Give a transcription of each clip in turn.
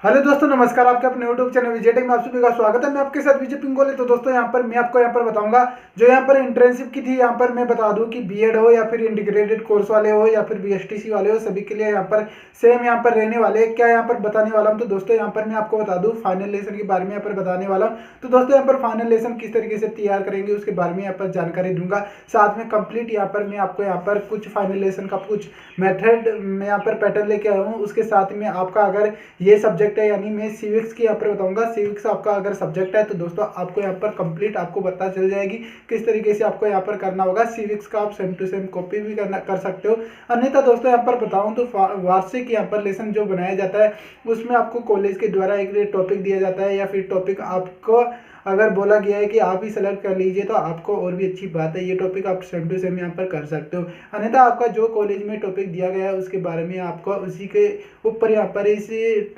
Hello दोस्तों, नमस्कार। आपके अपने यूट्यूब चैनल B.ed में आप सभी का स्वागत है। मैं आपके साथ विजय पिंगोले। तो दोस्तों यहाँ पर मैं आपको बताऊंगा जो यहाँ पर इंटर्नशिप की थी। यहाँ पर मैं बता दूं कि B.ed हो या फिर इंटीग्रेटेड कोर्स वाले हो या फिर BSTC वाले हो, सभी के लिए यहाँ पर सेम यहाँ पर रहने वाले क्या यहाँ पर बताने वाला हूँ। तो दोस्तों यहाँ पर मैं आपको बता दूँ फाइनल लेसन के बारे में यहाँ पर बताने वाला हूँ। तो दोस्तों यहाँ पर फाइनल लेसन किस तरीके से तैयार करेंगे उसके बारे में यहाँ पर जानकारी दूंगा। साथ में कंप्लीट यहाँ पर मैं आपको यहाँ पर कुछ फाइनल लेसन का कुछ मेथड मैं यहाँ पर पैटर्न लेके आया हूँ। उसके साथ में आपका अगर ये सब्जेक्ट है, यानी मैं सिविक्स की यहाँ पर बताऊंगा, सिविक्स आपका अगर सब्जेक्ट है तो दोस्तों आपको यहाँ पर कंप्लीट आपको पता चल जाएगी किस तरीके से आपको यहाँ पर करना होगा। सिविक्स का आप सेम टू सेम कॉपी भी कर सकते हो। अन्यथा दोस्तों यहाँ पर बताऊं तो वार्षिक यहाँ पर लेसन जो बनाया जाता है उसमें आपको कॉलेज के द्वारा एक टॉपिक दिया जाता है, या फिर टॉपिक आपको अगर बोला गया है कि आप ही सेलेक्ट कर लीजिए तो आपको और भी अच्छी बात है, ये टॉपिक आप सेम टू सेम यहाँ पर कर सकते हो। अन्यथा आपका जो कॉलेज में टॉपिक दिया गया है उसके बारे में आपको उसी के ऊपर यहाँ पर इस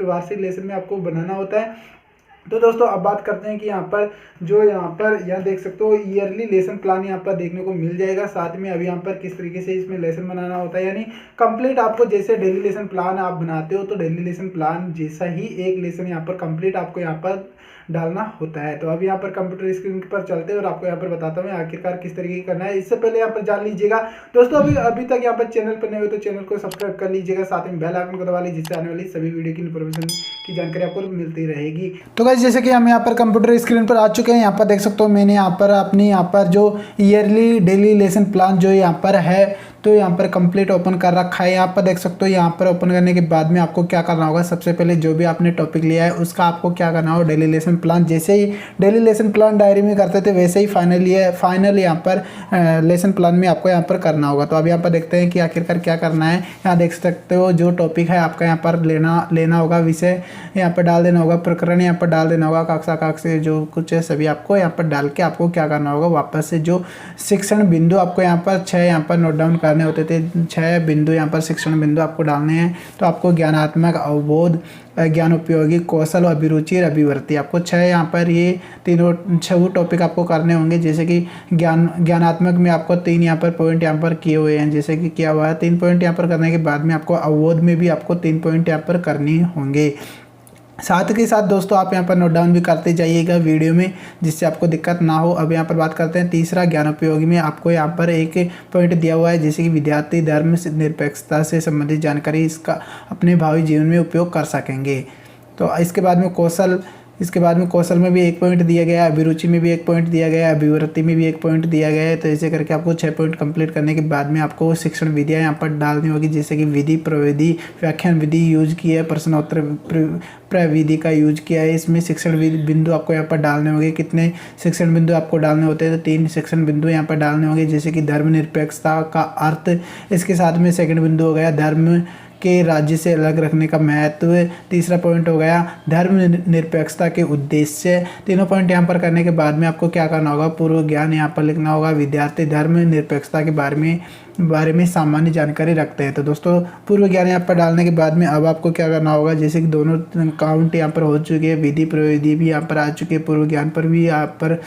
वार्षिक लेसन में आपको बनाना होता है। तो दोस्तों अब बात करते हैं कि यहाँ पर यहाँ देख सकते हो ईयरली लेसन प्लान यहाँ पर देखने को मिल जाएगा। साथ में अभी यहाँ पर किस तरीके से इसमें लेसन बनाना होता है, यानी कंप्लीट आपको जैसे डेली लेसन प्लान आप बनाते हो तो डेली लेसन प्लान जैसा ही एक लेसन यहाँ पर कंप्लीट आपको यहाँ पर डालना होता है। तो अब यहाँ पर कंप्यूटर स्क्रीन पर चलते हैं और आपको यहाँ पर बताता हूँ आखिरकार किस तरीके की करना है। इससे पहले यहाँ पर जान लीजिएगा दोस्तों, अभी तक यहाँ पर चैनल पर नए हो तो चैनल को सब्सक्राइब कर लीजिएगा, साथ में बेल आइकन को दबा लीजिए जिससे आने वाली सभी वीडियो की इन्फॉर्मेशन की जानकारी आपको मिलती रहेगी। तो गाइस जैसे कि हम यहाँ पर कंप्यूटर स्क्रीन पर आ चुके हैं, यहाँ पर देख सकते हो मैंने यहाँ पर अपनी यहाँ पर जो ईयरली डेली लेसन प्लान जो यहाँ पर है तो यहाँ पर कंप्लीट ओपन कर रखा है। यहाँ पर देख सकते हो यहाँ पर ओपन करने के बाद में आपको क्या करना होगा, सबसे पहले जो भी आपने टॉपिक लिया है उसका आपको क्या करना होगा डेली लेसन प्लान, जैसे ही डेली लेसन प्लान डायरी में करते थे वैसे ही फाइनल यहाँ पर लेसन प्लान में आपको यहाँ पर करना होगा। तो अब यहाँ पर देखते हैं कि आखिरकार क्या करना है। यहाँ देख सकते हो जो टॉपिक है आपका यहाँ पर लेना होगा, विषय यहाँ पर डाल देना होगा, प्रकरण यहाँ पर डाल देना होगा, कक्षा से जो कुछ है सभी आपको यहाँ पर डाल के आपको क्या करना होगा, वापस से जो शिक्षण बिंदु आपको यहाँ पर 6 यहाँ पर नोट डाउन करने होते थे, 6 बिंदु यहाँ पर शिक्षण बिंदु आपको डालने हैं। तो आपको ज्ञानात्मक, अवबोध, ज्ञान उपयोगी, कौशल, अभिरुचि और अभिवृत्ति, आपको 6 यहाँ पर ये तीनों 6 टॉपिक आपको करने होंगे। जैसे कि ज्ञानात्मक में आपको 3 यहाँ पर पॉइंट यहाँ पर किए हुए हैं, जैसे कि क्या हुआ है 3 पॉइंट यहाँ पर करने के बाद में आपको अवबोध में भी आपको 3 पॉइंट यहाँ पर करनी होंगे। साथ के साथ दोस्तों आप यहाँ पर नोट डाउन भी करते जाइएगा वीडियो में, जिससे आपको दिक्कत ना हो। अब यहाँ पर बात करते हैं तीसरा ज्ञानोपयोगी में आपको यहाँ पर एक पॉइंट दिया हुआ है, जैसे कि विद्यार्थी धर्म निरपेक्षता से संबंधित जानकारी इसका अपने भावी जीवन में उपयोग कर सकेंगे। तो इसके बाद में कौशल में भी 1 पॉइंट दिया गया है, अभिरुचि में भी 1 पॉइंट दिया गया है, अभिवृत्ति में भी 1 पॉइंट दिया गया है। तो ऐसे करके आपको 6 पॉइंट कंप्लीट करने के बाद में आपको शिक्षण विधियाँ यहाँ पर डालनी होगी, जैसे कि विधि, प्रविधि, व्याख्यान विधि यूज की है, प्रश्नोत्तर प्रविधि का यूज किया है। इसमें शिक्षण बिंदु आपको यहाँ पर डालने होंगे। कितने शिक्षण बिंदु आपको डालने होते हैं, तो 3 शिक्षण बिंदु यहाँ पर डालने होंगे, जैसे कि धर्मनिरपेक्षता का अर्थ। इसके साथ में सेकंड बिंदु हो गया धर्म के राज्य से अलग रखने का महत्व। तीसरा पॉइंट हो गया धर्म निरपेक्षता के उद्देश्य। तीनों पॉइंट यहाँ पर करने के बाद में आपको क्या करना होगा, पूर्व ज्ञान यहाँ पर लिखना होगा। विद्यार्थी धर्म निरपेक्षता के बारे में सामान्य जानकारी रखते हैं। तो दोस्तों पूर्व ज्ञान यहाँ पर डालने के बाद में अब आपको क्या करना होगा, जैसे कि दोनों काउंट यहाँ पर हो चुके हैं, विधि प्रविधि भी यहाँ पर आ चुके हैं, पूर्व ज्ञान पर भी यहाँ पर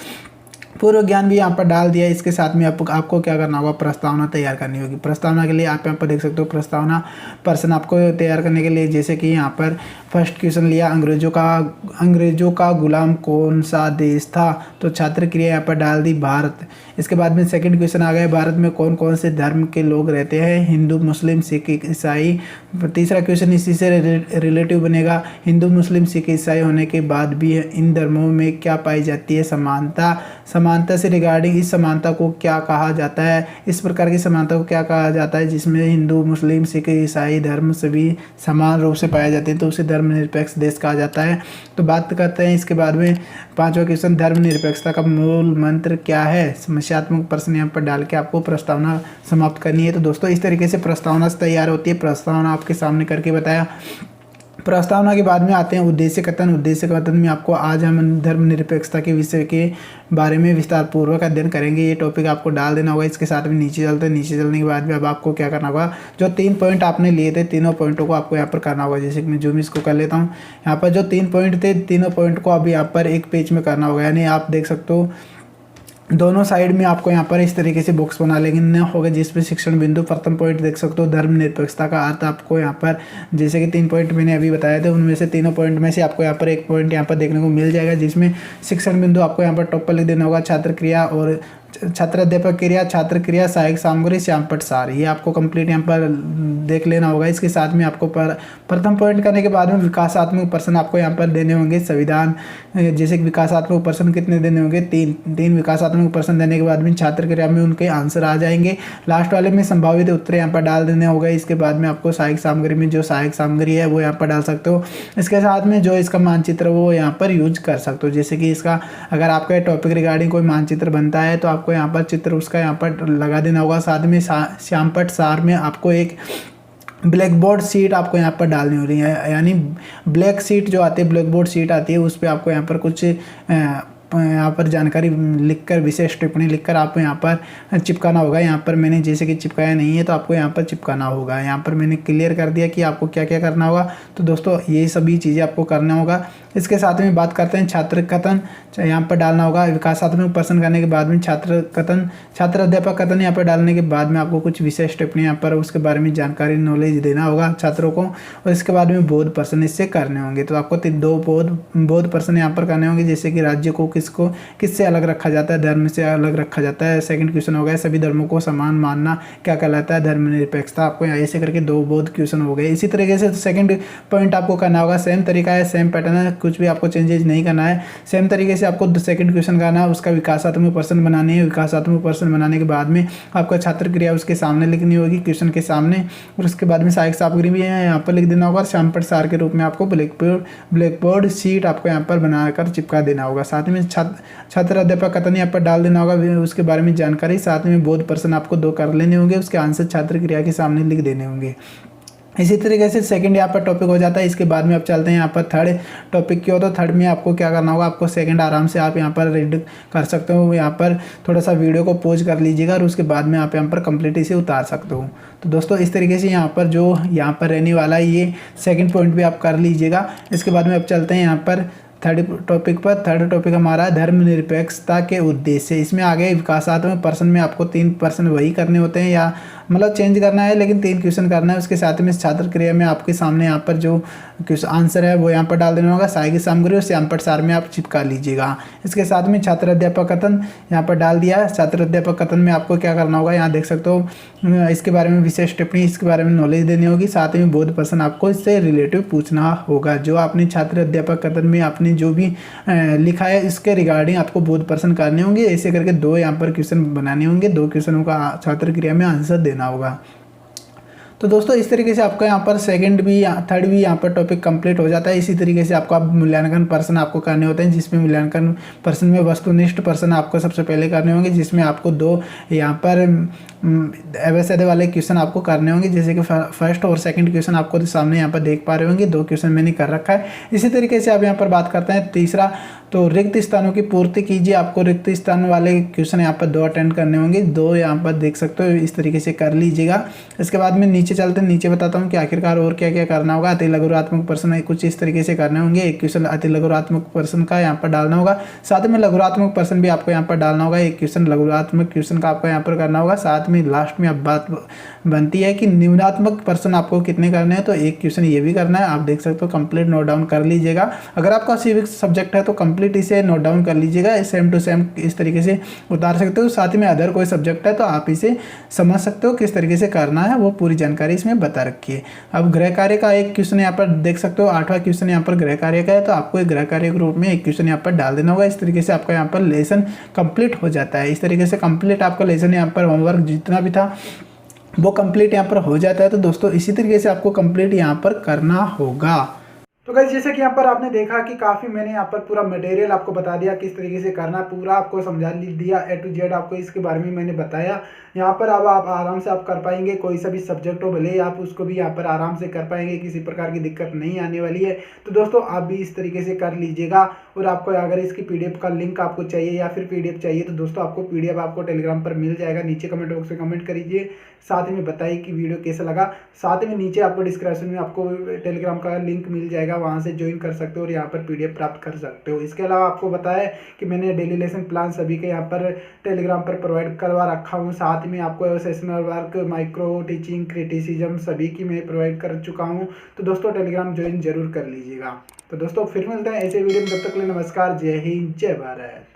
पूर्व ज्ञान भी यहाँ पर डाल दिया। इसके साथ में आपको क्या करना होगा, प्रस्तावना तैयार करनी होगी। प्रस्तावना के लिए आप यहाँ पर देख सकते हो प्रस्तावना प्रश्न आपको तैयार करने के लिए, जैसे कि यहाँ पर फर्स्ट क्वेश्चन लिया, अंग्रेजों का गुलाम कौन सा देश था, तो छात्र क्रिया यहाँ पर डाल दी भारत। इसके बाद में सेकंड क्वेश्चन आ गया, भारत में कौन कौन से धर्म के लोग रहते हैं, हिंदू, मुस्लिम, सिख, ईसाई। तीसरा क्वेश्चन इसी से रिलेटिव बनेगा, हिंदू, मुस्लिम, सिख, ईसाई होने के बाद भी इन धर्मों में क्या पाई जाती है, समानता से रिगार्डिंग इस समानता को क्या कहा जाता है, इस प्रकार की समानता को क्या कहा जाता है जिसमें हिंदू, मुस्लिम, सिख, ईसाई धर्म सभी समान रूप से पाए जाते हैं, तो उसे धर्मनिरपेक्ष देश कहा जाता है। तो बात करते हैं इसके बाद में 5वां क्वेश्चन, धर्मनिरपेक्षता का मूल मंत्र क्या है। समस्यात्मक प्रश्न यहाँ पर डाल के आपको प्रस्तावना समाप्त करनी है। तो दोस्तों इस तरीके से प्रस्तावना तैयार होती है। प्रस्तावना आपके सामने करके बताया। प्रस्तावना के बाद में आते हैं उद्देश्य कथन। उद्देश्य कथन में आपको आज हम धर्मनिरपेक्षता के विषय के बारे में विस्तार पूर्वक अध्ययन करेंगे। ये टॉपिक आपको डाल देना होगा। इसके साथ में नीचे चलते हैं। नीचे चलने के बाद में अब आपको क्या करना होगा, जो 3 पॉइंट आपने लिए थे तीनों पॉइंटों को आपको यहाँ पर करना होगा। जैसे कि मैं जूम इसको कर लेता हूँ। यहाँ पर जो 3 पॉइंट थे तीनों पॉइंट को अब यहाँ पर एक पेज में करना होगा, यानी आप देख सकते हो दोनों साइड में आपको यहाँ पर इस तरीके से बॉक्स बना लेना होगा, जिसमें शिक्षण बिंदु प्रथम पॉइंट देख सकते हो, धर्मनिरपेक्षता का अर्थ आपको यहाँ पर जैसे कि 3 पॉइंट मैंने अभी बताए थे, उनमें से तीनों पॉइंट में से आपको यहाँ पर एक पॉइंट यहाँ पर देखने को मिल जाएगा, जिसमें शिक्षण बिंदु आपको यहाँ पर टॉप पर लिख देना होगा, छात्र क्रिया और छात्र अध्यापक क्रिया, छात्र क्रिया, सहायक सामग्री, श्यामपट सार, ये आपको कंप्लीट यहाँ पर देख लेना होगा। इसके साथ में आपको प्रथम पॉइंट करने के बाद में विकासात्मक प्रश्न आपको यहाँ पर देने होंगे। संविधान जैसे कि विकासात्मक प्रश्न कितने देने होंगे, तीन विकासात्मक प्रश्न देने के बाद में छात्र क्रिया में उनके आंसर आ जाएंगे। लास्ट वाले में संभावित उत्तर यहाँ पर डाल देने होगा। इसके बाद में आपको सहायक सामग्री में जो सहायक सामग्री है वो यहाँ पर डाल सकते हो। इसके साथ में जो इसका मानचित्र वो यहाँ पर यूज कर सकते हो, जैसे कि इसका अगर आपका टॉपिक रिगार्डिंग कोई मानचित्र बनता है तो आपको यहाँ पर चित्र उसका यहाँ पर लगा देना होगा। साथ में श्यामपट सार में आपको एक ब्लैक बोर्ड शीट आपको यहाँ पर डालनी हो रही है, यानी ब्लैक शीट जो आती है, ब्लैक बोर्ड शीट आती है, उस पर आपको यहाँ पर कुछ यहाँ पर जानकारी लिखकर, विशेष टिप्पणी लिखकर आपको यहाँ पर चिपकाना होगा। यहाँ पर मैंने जैसे कि चिपकाया नहीं है तो आपको यहाँ पर चिपकाना होगा। यहाँ पर मैंने क्लियर कर दिया कि आपको क्या क्या करना होगा। तो दोस्तों ये सभी चीज़ें आपको करना होगा। इसके साथ में बात करते हैं छात्र कथन, यहाँ पर डालना होगा। विकासात्मक प्रश्न करने के बाद में छात्र कथन, छात्र अध्यापक कथन यहाँ पर डालने के बाद में आपको कुछ विशेष टिप्पणी यहाँ पर उसके बारे में जानकारी, नॉलेज देना होगा छात्रों को। और इसके बाद में बोध प्रश्न इससे करने होंगे। तो आपको 2 बोध प्रश्न यहाँ पर करने होंगे, जैसे कि राज्य को किससे अलग रखा जाता है, धर्म से अलग रखा जाता है। सेकंड क्वेश्चन हो गया सभी धर्मों को समान मानना क्या कहलाता है, धर्मनिरपेक्षता। आपको ऐसे करके 2 बोध क्वेश्चन हो गए। इसी तरीके से सेकंड पॉइंट आपको करना होगा। सेम तरीका है, सेम पैटर्न है, कुछ भी आपको चेंजेस नहीं करना है। सेम तरीके से आपको सेकंड क्वेश्चन करना है, उसका विकासात्मक प्रश्न बनाने है। विकासात्मक प्रश्न बनाने के बाद में आपका छात्र क्रिया उसके सामने लिखनी होगी, क्वेश्चन के सामने। और उसके बाद में सहायक सामग्री भी है यहाँ पर लिख देना होगा। श्यामपट सार के रूप में आपको ब्लैक बोर्ड शीट आपको यहाँ पर बनाकर चिपका देना होगा। साथ में छात्र अध्यापक कथन यहाँ पर डाल देना होगा, उसके बारे में जानकारी। साथ में बोध प्रश्न आपको 2 कर लेने होंगे, उसके आंसर छात्र क्रिया के सामने लिख देने होंगे। इसी तरीके से सेकंड यहाँ पर टॉपिक हो जाता है। इसके बाद में आप चलते हैं यहाँ पर थर्ड टॉपिक की ओर। तो थर्ड में आपको क्या करना होगा, आपको सेकंड आराम से आप यहाँ पर रीड कर सकते हो। यहाँ पर थोड़ा सा वीडियो को पॉज कर लीजिएगा और उसके बाद में आप यहाँ पर कंप्लीट इसे उतार सकते हो। तो दोस्तों इस तरीके से यहाँ पर जो यहाँ पर रहने वाला है ये सेकंड पॉइंट भी आप कर लीजिएगा। इसके बाद में आप चलते हैं यहाँ पर थर्ड टॉपिक पर। थर्ड टॉपिक हमारा है धर्मनिरपेक्षता के उद्देश्य। इसमें आगे विकासात्मक प्रश्न में आपको 3 प्रश्न वही करने होते हैं, या मतलब चेंज करना है, लेकिन 3 क्वेश्चन करना है। उसके साथ में छात्र क्रिया में आपके सामने यहाँ पर जो आंसर है वो यहाँ पर डाल देना होगा। सहायक सामग्री और श्यामपट सार में आप चिपका लीजिएगा। इसके साथ में छात्र अध्यापक कथन यहाँ पर डाल दिया है। छात्र अध्यापक कथन में आपको क्या करना होगा, यहाँ देख सकते हो, इसके बारे में विशेष टिप्पणी, इसके बारे में नॉलेज देनी होगी। साथ में बोध प्रश्न आपको इससे रिलेटिव पूछना होगा। जो आपने छात्र अध्यापक कथन में आपने जो भी लिखा है इसके रिगार्डिंग आपको बोध प्रश्न करने होंगे। ऐसे करके 2 यहाँ पर क्वेश्चन बनाने होंगे, 2 क्वेश्चनों का छात्र क्रिया में आंसर देना होगा। तो दोस्तों इस तरीके से आपका यहाँ पर सेकंड भी थर्ड भी यहाँ पर टॉपिक कंप्लीट हो जाता है। इसी तरीके से आपका मूल्यांकन प्रश्न आपको करने होते हैं, जिसमें मूल्यांकन प्रश्न में वस्तुनिष्ठ प्रश्न आपको सबसे पहले करने होंगे, जिसमें आपको 2 यहाँ पर एवं वाले क्वेश्चन आपको करने होंगे। जैसे कि फर्स्ट और सेकंड क्वेश्चन आपको सामने यहाँ पर देख पा रहे होंगे, 2 क्वेश्चन मैंने कर रखा है। इसी तरीके से आप यहाँ पर बात करते हैं तीसरा, तो रिक्त स्थानों की पूर्ति कीजिए। आपको रिक्त स्थान वाले क्वेश्चन यहाँ पर 2 अटेंड करने होंगे, 2 यहाँ पर देख सकते हो, इस तरीके से कर लीजिएगा। इसके बाद में नीचे चलते हैं, नीचे बताता हूँ कि आखिरकार और क्या क्या करना होगा। अति लघुरात्मक प्रश्न कुछ इस तरीके से करने होंगे। एक क्वेश्चन अति लघुरात्मक प्रश्न का यहाँ पर डालना होगा। साथ में लघुरात्मक प्रश्न भी आपको यहाँ पर डालना होगा। एक क्वेश्चन लघुरात्मक क्वेश्चन का आपको यहाँ पर करना होगा। साथ में लास्ट में अब बात बनती है कि निम्नात्मक प्रश्न आपको कितने करने हैं, तो एक क्वेश्चन ये भी करना है। आप देख सकते हो, कंप्लीट नोट डाउन कर लीजिएगा। अगर आपका सिविक्स सब्जेक्ट है तो कंप्लीट इसे नोट डाउन कर लीजिएगा, सेम टू सेम इस तरीके से उतार सकते हो। साथ में अदर कोई सब्जेक्ट है तो आप इसे समझ सकते हो किस तरीके से करना है, वो पूरी जानकारी इसमें बता रखी है। अब गृह कार्य का एक क्वेश्चन यहाँ पर देख सकते हो, 8वां क्वेश्चन यहाँ पर गृह कार्य का है, तो आपको एक गृह कार्य के रूप में एक क्वेश्चन यहाँ पर डाल देना होगा। इस तरीके से आपका यहाँ पर लेसन कंप्लीट हो जाता है। इस तरीके से कंप्लीट आपका लेसन यहाँ पर होमवर्क जितना भी था वो कंप्लीट यहाँ पर हो जाता है। तो दोस्तों इसी तरीके से आपको कंप्लीट यहाँ पर करना होगा। तो गाइस जैसे कि यहाँ पर आपने देखा कि काफ़ी मैंने यहाँ पर पूरा मटेरियल आपको बता दिया किस तरीके से करना, पूरा आपको समझा दिया, A to Z आपको इसके बारे में मैंने बताया। यहाँ पर अब आप आराम से आप कर पाएंगे, कोई सा भी सब्जेक्ट हो भले आप उसको भी यहाँ पर आराम से कर पाएंगे, किसी प्रकार की दिक्कत नहीं आने वाली है। तो दोस्तों आप भी इस तरीके से कर लीजिएगा। और आपको अगर इसकी PDF का लिंक आपको चाहिए या फिर PDF चाहिए तो दोस्तों आपको PDF आपको टेलीग्राम पर मिल जाएगा। नीचे कमेंट बॉक्स में कमेंट करिए, साथ में बताइए कि वीडियो कैसा लगा। साथ में नीचे आपको डिस्क्रिप्शन में आपको टेलीग्राम का लिंक मिल जाएगा, मिलेगा, वहाँ से ज्वाइन कर सकते हो और यहाँ पर PDF प्राप्त कर सकते हो। इसके अलावा आपको बताया कि मैंने डेली लेसन प्लान सभी के यहाँ पर टेलीग्राम पर प्रोवाइड करवा रखा हूँ। साथ में आपको sessional work, micro teaching, criticism सभी की मैं प्रोवाइड कर चुका हूँ। तो दोस्तों टेलीग्राम ज्वाइन जरूर कर लीजिएगा। तो दोस्तों फिर मिलते हैं ऐसे वीडियो में, तब तक के लिए नमस्कार, जय हिंद, जय भारत।